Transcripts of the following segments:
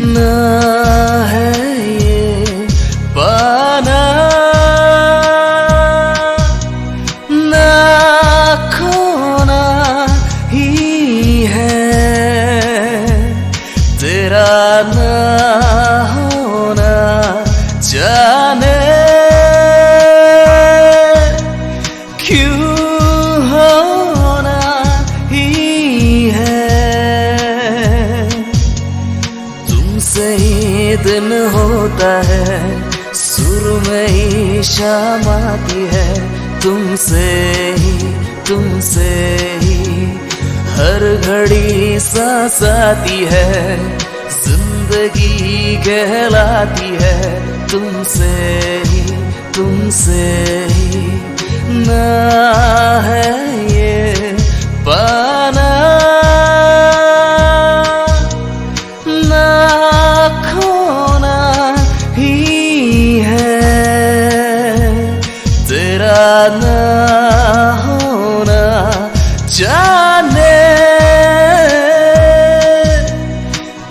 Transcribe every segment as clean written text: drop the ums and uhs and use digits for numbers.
ना है ये पाना, ना खोना ही है। तेरा ना होना जाने क्यों होना ही है। तुमसे ही दिन होता है, सुर में ही शाम आती है। तुमसे ही हर घड़ी सांस आती है, जिंदगी कहलाती है। तुमसे ही ना है ये पाना, ना खोना ही है। तेरा ना होना जाने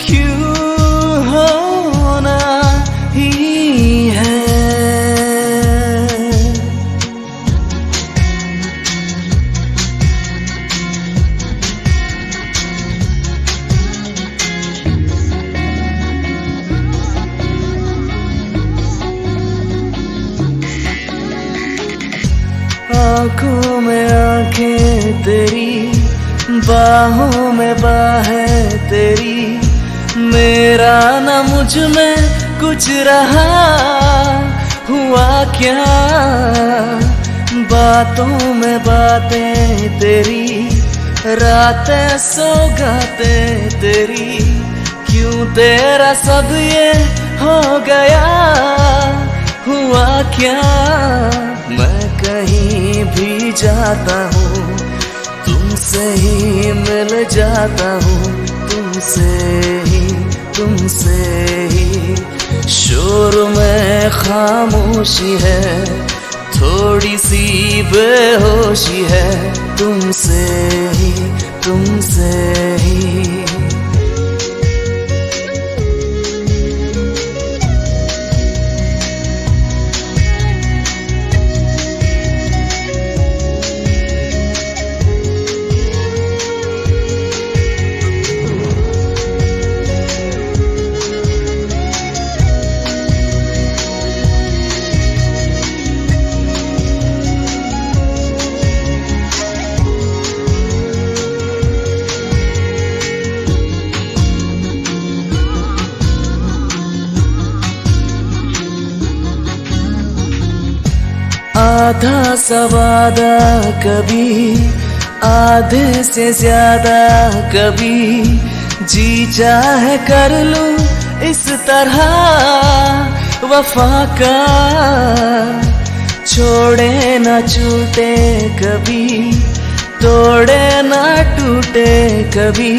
क्यों होना ही है। आँखों में आँखें तेरी, बाहों में बाहें तेरी। मेरा न मुझ में कुछ रहा, हुआ क्या बातों में बातें तेरी, रातें सौगाते तेरी। क्यों तेरा सब ये हो गया, हुआ क्या। मैं कहीं भी जाता हूँ, तुमसे ही मिल जाता हूँ। तुमसे ही शोर में खामोशी है, थोड़ी सी बेहोशी है। तुमसे ही आधा सवादा कभी, आधे से ज्यादा कभी। जी चाहे कर लूं इस तरह वफा का, छोड़े ना छूटे कभी, तोड़े ना टूटे कभी।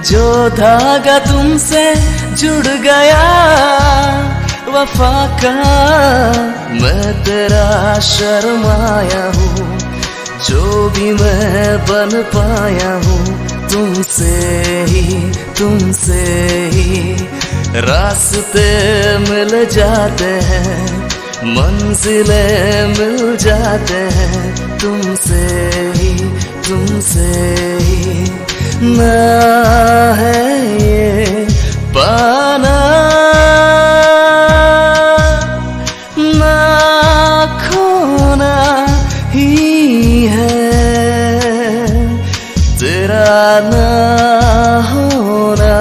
जो धागा तुमसे जुड़ गया वफा का, मैं तेरा शर्माया हूँ। जो भी मैं बन पाया हूँ, तुमसे ही रास्ते मिल जाते हैं, मंजिलें मिल जाते हैं। तुमसे ही ना है ये पाना, ना खोना ही है। तेरा ना होना